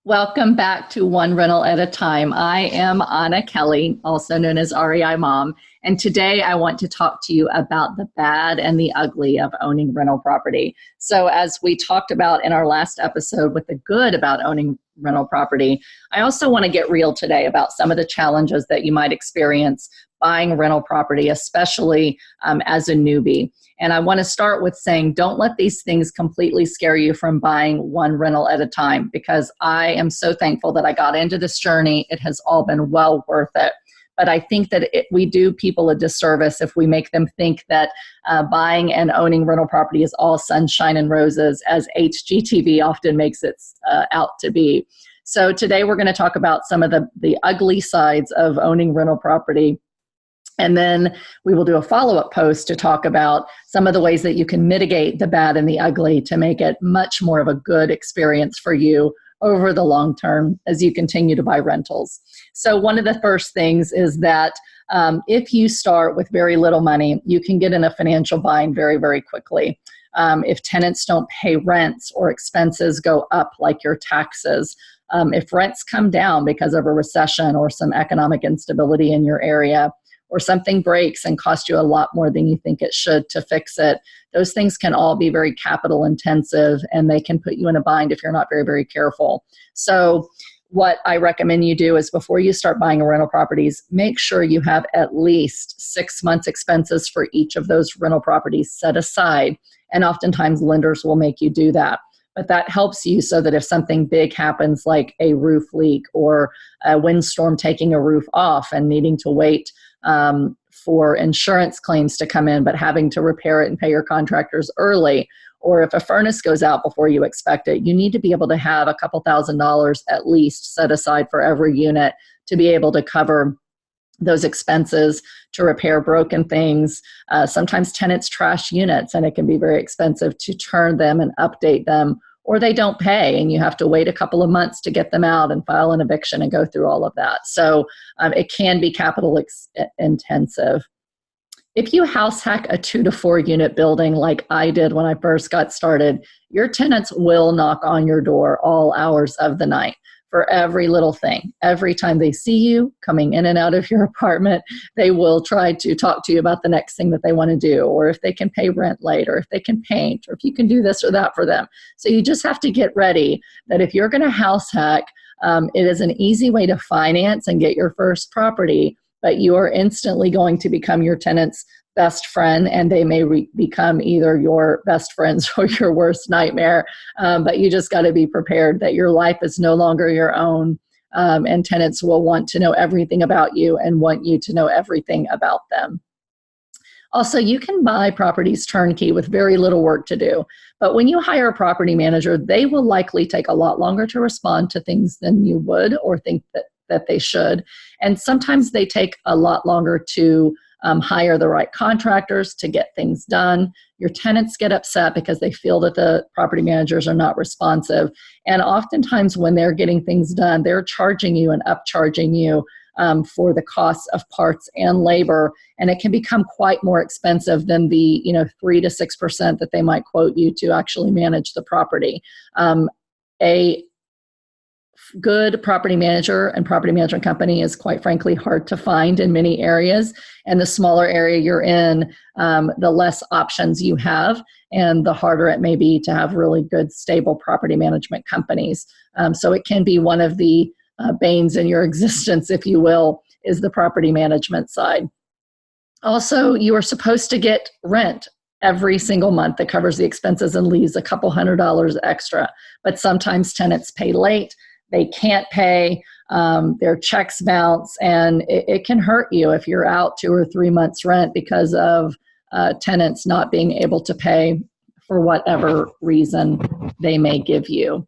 Welcome back to One Rental at a Time. I am Anna Kelly, also known as REI Mom, and today I want to talk to you about the bad and the ugly of owning rental property. So as we talked about in our last episode with the good about owning rental property, I also want to get real today about some of the challenges that you might experience buying rental property, especially as a newbie. And I want to start with saying, don't let these things completely scare you from buying one rental at a time, because I am so thankful that I got into this journey. It has all been well worth it. But I think that we do people a disservice if we make them think that buying and owning rental property is all sunshine and roses, as HGTV often makes it out to be. So today we're going to talk about some of the ugly sides of owning rental property. And then we will do a follow-up post to talk about some of the ways that you can mitigate the bad and the ugly to make it much more of a good experience for you over the long term as you continue to buy rentals. So one of the first things is that if you start with very little money, you can get in a financial bind very, very quickly. If tenants don't pay rents or expenses go up like your taxes, if rents come down because of a recession or some economic instability in your area, or something breaks and costs you a lot more than you think it should to fix it, those things can all be very capital intensive, and they can put you in a bind if you're not very, very careful. So what I recommend you do is before you start buying rental properties, make sure you have at least 6 months expenses for each of those rental properties set aside. And oftentimes lenders will make you do that. But that helps you so that if something big happens, like a roof leak or a windstorm taking a roof off and needing to wait for insurance claims to come in, but having to repair it and pay your contractors early, or if a furnace goes out before you expect it, you need to be able to have a couple $1,000s at least set aside for every unit to be able to cover those expenses to repair broken things. Sometimes tenants trash units, and it can be very expensive to turn them and update them, or they don't pay and you have to wait a couple of months to get them out and file an eviction and go through all of that. So it can be capital intensive. If you house hack a 2 to 4 unit building like I did when I first got started, your tenants will knock on your door all hours of the night for every little thing. Every time they see you coming in and out of your apartment, they will try to talk to you about the next thing that they want to do, or if they can pay rent late, or if they can paint, or if you can do this or that for them. So you just have to get ready that if you're going to house hack, it is an easy way to finance and get your first property, but you are instantly going to become your tenant's best friend, and they may become either your best friends or your worst nightmare. But you just got to be prepared that your life is no longer your own, and tenants will want to know everything about you and want you to know everything about them. Also, you can buy properties turnkey with very little work to do. But when you hire a property manager, they will likely take a lot longer to respond to things than you would or think that they should. And sometimes they take a lot longer to hire the right contractors to get things done. Your tenants get upset because they feel that the property managers are not responsive. And oftentimes when they're getting things done, they're charging you and upcharging you for the costs of parts and labor. And it can become quite more expensive than the 3 to 6% that they might quote you to actually manage the property. A good property manager and property management company is quite frankly hard to find in many areas. And the smaller area you're in, the less options you have, and the harder it may be to have really good, stable property management companies. So it can be one of the banes in your existence, if you will, is the property management side. Also, you are supposed to get rent every single month that covers the expenses and leaves a couple $100s extra. But sometimes tenants pay late. They can't pay, their checks bounce, and it can hurt you if you're out 2 or 3 months rent because of tenants not being able to pay for whatever reason they may give you.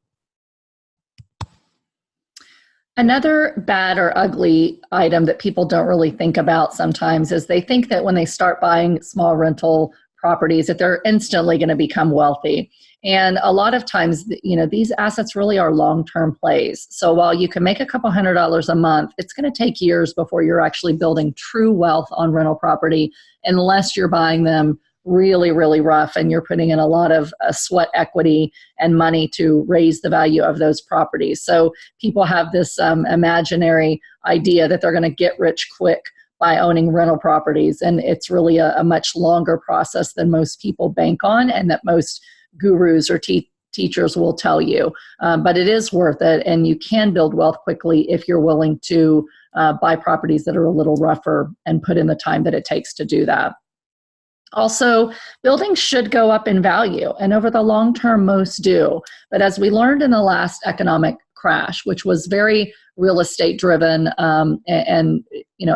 Another bad or ugly item that people don't really think about sometimes is they think that when they start buying small rental properties that they're instantly going to become wealthy. And a lot of times, these assets really are long-term plays. So while you can make a couple $100s a month, it's going to take years before you're actually building true wealth on rental property unless you're buying them really, really rough and you're putting in a lot of sweat equity and money to raise the value of those properties. So people have this imaginary idea that they're going to get rich quick by owning rental properties. And it's really a much longer process than most people bank on and that most gurus or teachers will tell you. But it is worth it. And you can build wealth quickly if you're willing to buy properties that are a little rougher and put in the time that it takes to do that. Also, buildings should go up in value, and over the long term, most do. But as we learned in the last economic crash, which was very real estate driven and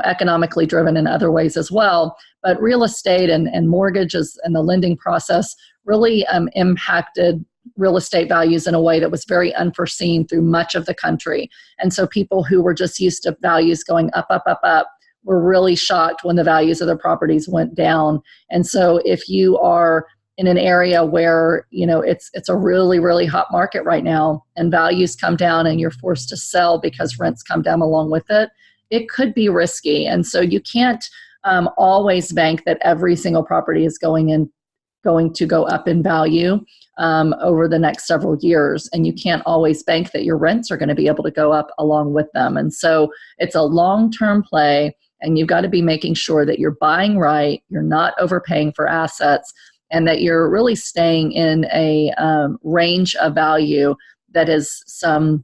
economically driven in other ways as well, but real estate and mortgages and the lending process really impacted real estate values in a way that was very unforeseen through much of the country. And so people who were just used to values going up, up, up, up, were really shocked when the values of their properties went down. And so if you are in an area where, it's a really, really hot market right now and values come down and you're forced to sell because rents come down along with it, it could be risky. And so you can't always bank that every single property is going to go up in value over the next several years. And you can't always bank that your rents are going to be able to go up along with them. And so it's a long-term play. And you've got to be making sure that you're buying right, you're not overpaying for assets, and that you're really staying in a range of value that is some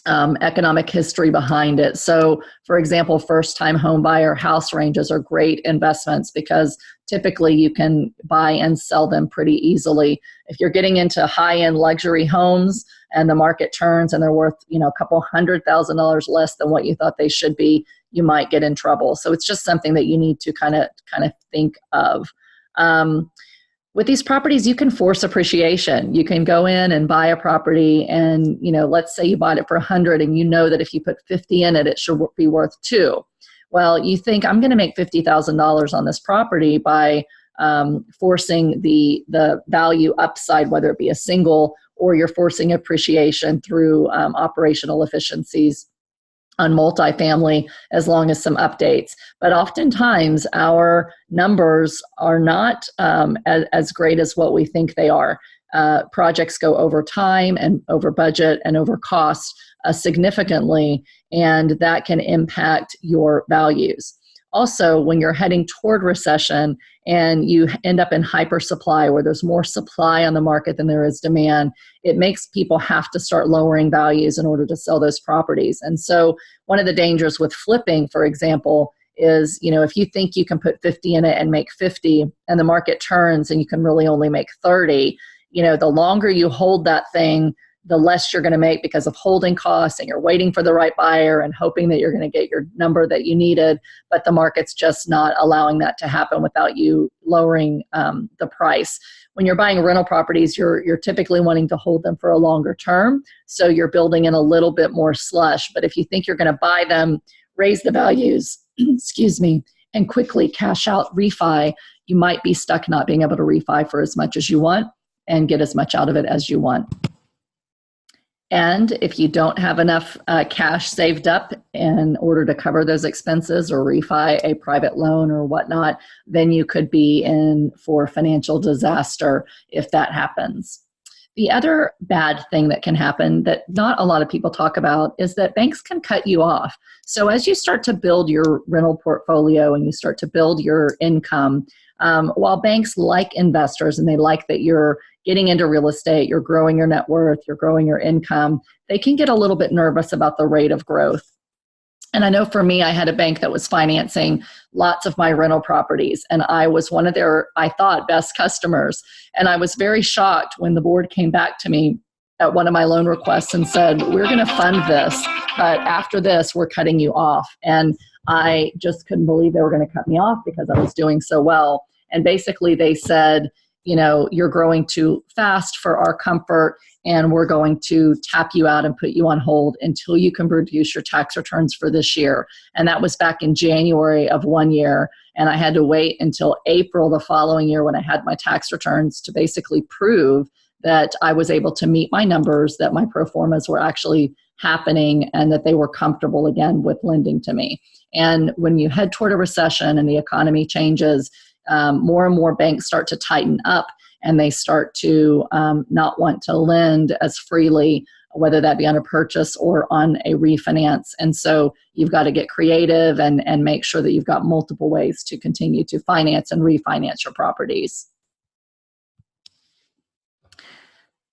economic history behind it. So, for example, first-time home buyer house ranges are great investments because typically you can buy and sell them pretty easily. If you're getting into high-end luxury homes and the market turns and they're worth, a couple $100,000 less than what you thought they should be, you might get in trouble. So it's just something that you need to kind of think of. With these properties, you can force appreciation. You can go in and buy a property and, let's say you bought it for 100 and you know that if you put 50 in it, it should be worth 2. Well, you think I'm going to make $50,000 on this property by forcing the value upside, whether it be a single or you're forcing appreciation through operational efficiencies on multifamily, as long as some updates. But oftentimes our numbers are not as great as what we think they are. Projects go over time and over budget and over cost significantly, and that can impact your values. Also, when you're heading toward recession and you end up in hyper supply where there's more supply on the market than there is demand, it makes people have to start lowering values in order to sell those properties. And so one of the dangers with flipping, for example, is, if you think you can put 50 in it and make 50 and the market turns and you can really only make 30, the longer you hold that thing, the less you're going to make because of holding costs and you're waiting for the right buyer and hoping that you're going to get your number that you needed, but the market's just not allowing that to happen without you lowering the price. When you're buying rental properties, you're typically wanting to hold them for a longer term, so you're building in a little bit more slush. But if you think you're going to buy them, raise the values, and quickly cash out refi, you might be stuck not being able to refi for as much as you want and get as much out of it as you want. And if you don't have enough cash saved up in order to cover those expenses or refi a private loan or whatnot, then you could be in for financial disaster if that happens. The other bad thing that can happen that not a lot of people talk about is that banks can cut you off. So as you start to build your rental portfolio and you start to build your income, while banks like investors and they like that you're getting into real estate, you're growing your net worth, you're growing your income, they can get a little bit nervous about the rate of growth. And I know for me, I had a bank that was financing lots of my rental properties, and I was one of their, I thought, best customers. And I was very shocked when the board came back to me at one of my loan requests and said, we're going to fund this, but after this, we're cutting you off. And I just couldn't believe they were going to cut me off because I was doing so well. And basically they said, you're growing too fast for our comfort, and we're going to tap you out and put you on hold until you can produce your tax returns for this year. And that was back in January of one year. And I had to wait until April the following year when I had my tax returns to basically prove that I was able to meet my numbers, that my pro formas were actually happening, and that they were comfortable again with lending to me. And when you head toward a recession and the economy changes, more and more banks start to tighten up, and they start to not want to lend as freely, whether that be on a purchase or on a refinance. And so you've got to get creative and make sure that you've got multiple ways to continue to finance and refinance your properties.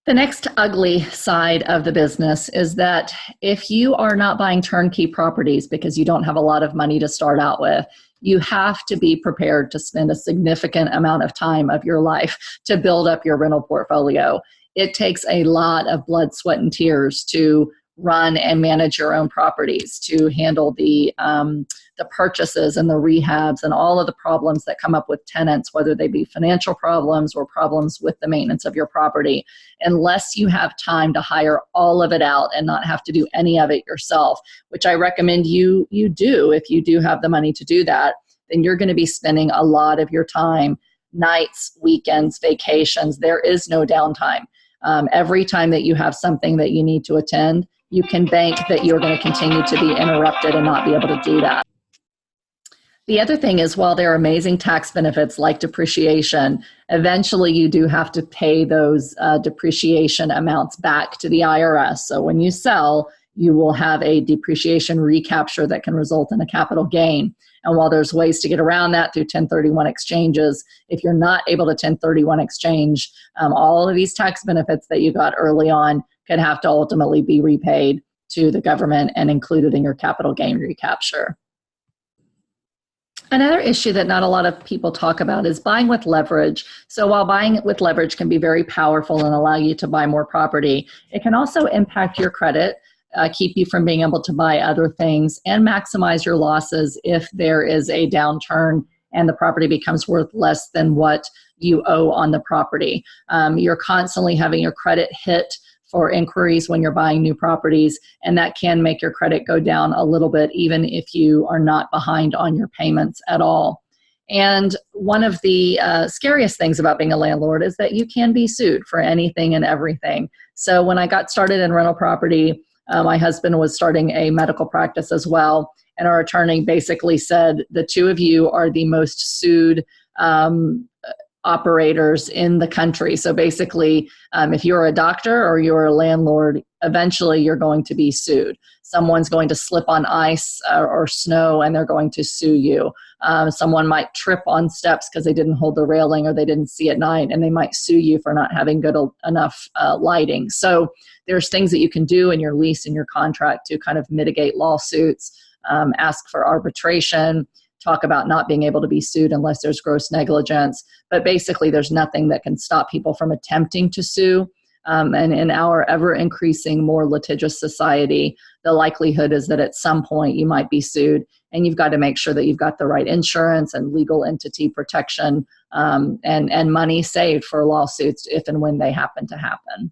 The next ugly side of the business is that if you are not buying turnkey properties because you don't have a lot of money to start out with, you have to be prepared to spend a significant amount of time of your life to build up your rental portfolio. It takes a lot of blood, sweat, and tears to run and manage your own properties, to handle the purchases and the rehabs and all of the problems that come up with tenants, whether they be financial problems or problems with the maintenance of your property. Unless you have time to hire all of it out and not have to do any of it yourself, which I recommend you do if you do have the money to do that, then you're going to be spending a lot of your time, nights, weekends, vacations. There is no downtime. Every time that you have something that you need to attend, you can bank that you're going to continue to be interrupted and not be able to do that. The other thing is, while there are amazing tax benefits like depreciation, eventually you do have to pay those depreciation amounts back to the IRS. So when you sell, you will have a depreciation recapture that can result in a capital gain. And while there's ways to get around that through 1031 exchanges, if you're not able to 1031 exchange, all of these tax benefits that you got early on could have to ultimately be repaid to the government and included in your capital gain recapture. Another issue that not a lot of people talk about is buying with leverage. So while buying with leverage can be very powerful and allow you to buy more property, it can also impact your credit, keep you from being able to buy other things, and maximize your losses if there is a downturn and the property becomes worth less than what you owe on the property. You're constantly having your credit hit for inquiries when you're buying new properties, and that can make your credit go down a little bit, even if you are not behind on your payments at all. And one of the scariest things about being a landlord is that you can be sued for anything and everything. So when I got started in rental property, my husband was starting a medical practice as well, and our attorney basically said, the two of you are the most sued operators in the country. So basically, if you're a doctor or you're a landlord, eventually you're going to be sued. Someone's going to slip on ice or snow and they're going to sue you. Someone might trip on steps because they didn't hold the railing or they didn't see at night, and they might sue you for not having good enough lighting. So there's things that you can do in your lease and your contract to kind of mitigate lawsuits, ask for arbitration, talk about not being able to be sued unless there's gross negligence. But basically, there's nothing that can stop people from attempting to sue. And in our ever-increasing, more litigious society, the likelihood is that at some point you might be sued, and you've got to make sure that you've got the right insurance and legal entity protection and money saved for lawsuits if and when they happen to happen.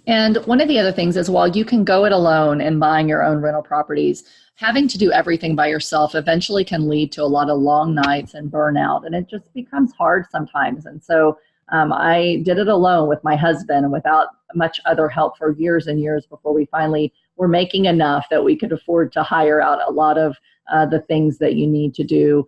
And one of the other things is, while you can go it alone in buying your own rental properties, having to do everything by yourself eventually can lead to a lot of long nights and burnout, and it just becomes hard sometimes. And so I did it alone with my husband and without much other help for years and years before we finally were making enough that we could afford to hire out a lot of the things that you need to do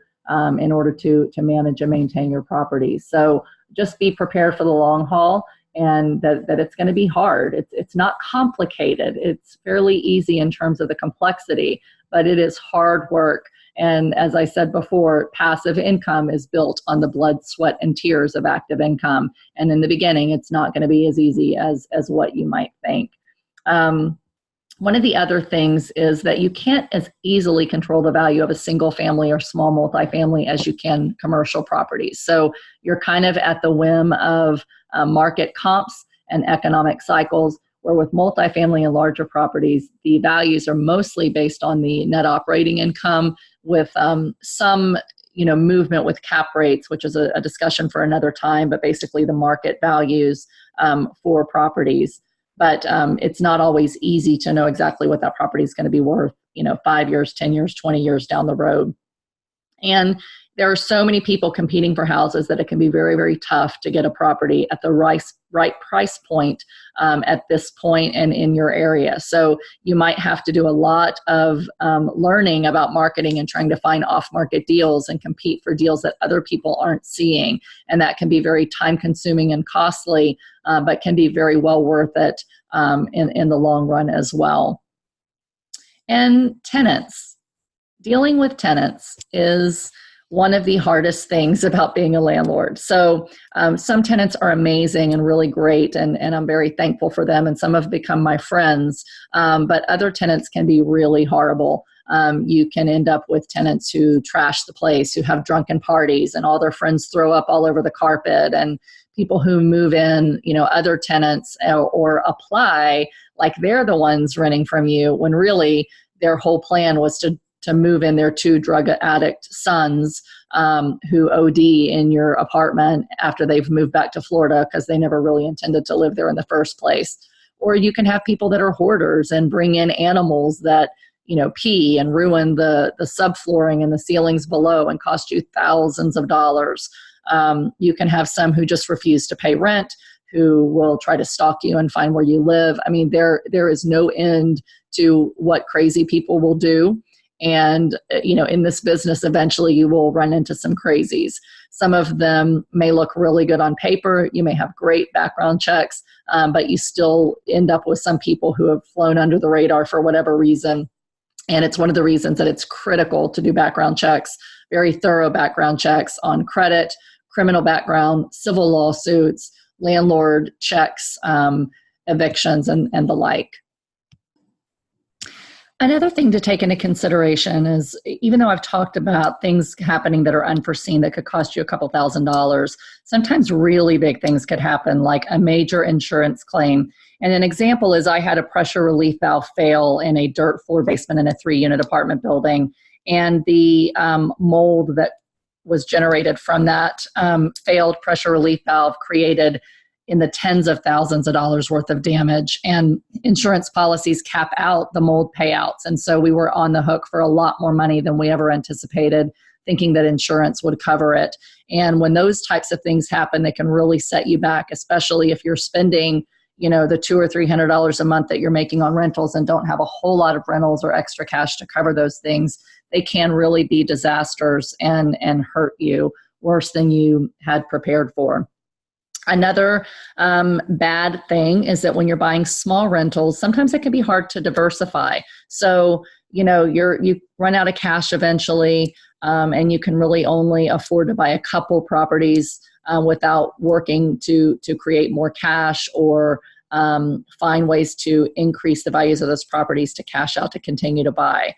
in order to manage and maintain your properties. So just be prepared for the long haul, and that it's going to be hard. It's not complicated. It's fairly easy in terms of the complexity, but it is hard work. And as I said before, passive income is built on the blood, sweat, and tears of active income. And in the beginning, it's not going to be as easy as what you might think. One of the other things is that you can't as easily control the value of a single family or small multifamily as you can commercial properties. So you're kind of at the whim of market comps and economic cycles, where with multifamily and larger properties, the values are mostly based on the net operating income, with some movement with cap rates, which is a discussion for another time, but basically the market values for properties. But it's not always easy to know exactly what that property is going to be worth, 5 years, 10 years, 20 years down the road. And there are so many people competing for houses that it can be very, very tough to get a property at the right price point at this point and in your area. So you might have to do a lot of learning about marketing and trying to find off-market deals and compete for deals that other people aren't seeing. And that can be very time-consuming and costly, but can be very well worth it in the long run as well. And tenants. Dealing with tenants is one of the hardest things about being a landlord. So some tenants are amazing and really great, and I'm very thankful for them, and some have become my friends, but other tenants can be really horrible. You can end up with tenants who trash the place, who have drunken parties, and all their friends throw up all over the carpet, and people who move in, other tenants or apply like they're the ones renting from you, when really their whole plan was to move in their 2 drug addict sons who OD in your apartment after they've moved back to Florida because they never really intended to live there in the first place. Or you can have people that are hoarders and bring in animals that pee and ruin the subflooring and the ceilings below and cost you thousands of dollars. You can have some who just refuse to pay rent, who will try to stalk you and find where you live. I mean, there is no end to what crazy people will do. And, in this business, eventually you will run into some crazies. Some of them may look really good on paper. You may have great background checks, but you still end up with some people who have flown under the radar for whatever reason. And it's one of the reasons that it's critical to do background checks, very thorough background checks on credit, criminal background, civil lawsuits, landlord checks, evictions, and the like. Another thing to take into consideration is, even though I've talked about things happening that are unforeseen that could cost you a couple $1,000s, sometimes really big things could happen, like a major insurance claim. And an example is I had a pressure relief valve fail in a dirt floor basement in a 3-unit apartment building. And the mold that was generated from that failed pressure relief valve created in the tens of thousands of dollars worth of damage, and insurance policies cap out the mold payouts. And so we were on the hook for a lot more money than we ever anticipated, thinking that insurance would cover it. And when those types of things happen, they can really set you back, especially if you're spending, the $200 or $300 a month that you're making on rentals and don't have a whole lot of rentals or extra cash to cover those things. They can really be disasters and hurt you worse than you had prepared for. Another bad thing is that when you're buying small rentals, sometimes it can be hard to diversify. So, you run out of cash eventually, and you can really only afford to buy a couple properties without working to create more cash or find ways to increase the values of those properties to cash out to continue to buy.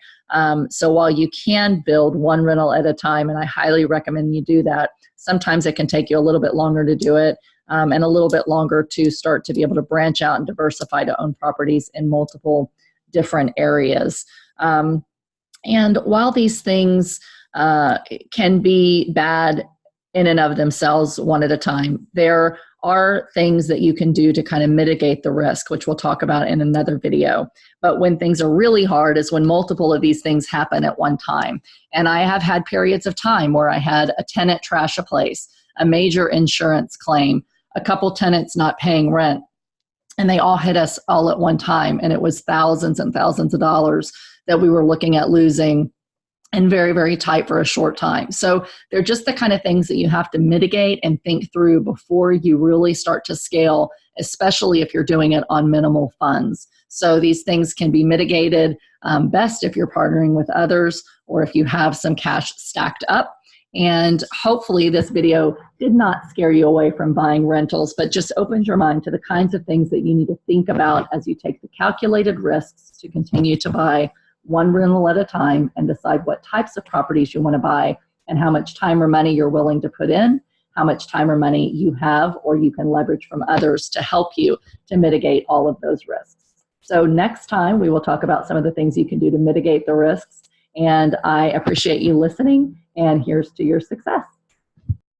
So while you can build one rental at a time, and I highly recommend you do that, sometimes it can take you a little bit longer to do it. And a little bit longer to start to be able to branch out and diversify to own properties in multiple different areas. And while these things can be bad in and of themselves one at a time, there are things that you can do to kind of mitigate the risk, which we'll talk about in another video. But when things are really hard is when multiple of these things happen at one time. And I have had periods of time where I had a tenant trash a place, a major insurance claim, a couple tenants not paying rent, and they all hit us all at one time. And it was thousands and thousands of dollars that we were looking at losing, and very, very tight for a short time. So they're just the kind of things that you have to mitigate and think through before you really start to scale, especially if you're doing it on minimal funds. So these things can be mitigated best if you're partnering with others or if you have some cash stacked up. And hopefully this video did not scare you away from buying rentals, but just opens your mind to the kinds of things that you need to think about as you take the calculated risks to continue to buy one rental at a time and decide what types of properties you want to buy and how much time or money you're willing to put in, how much time or money you have or you can leverage from others to help you to mitigate all of those risks. So next time we will talk about some of the things you can do to mitigate the risks. And I appreciate you listening, and here's to your success.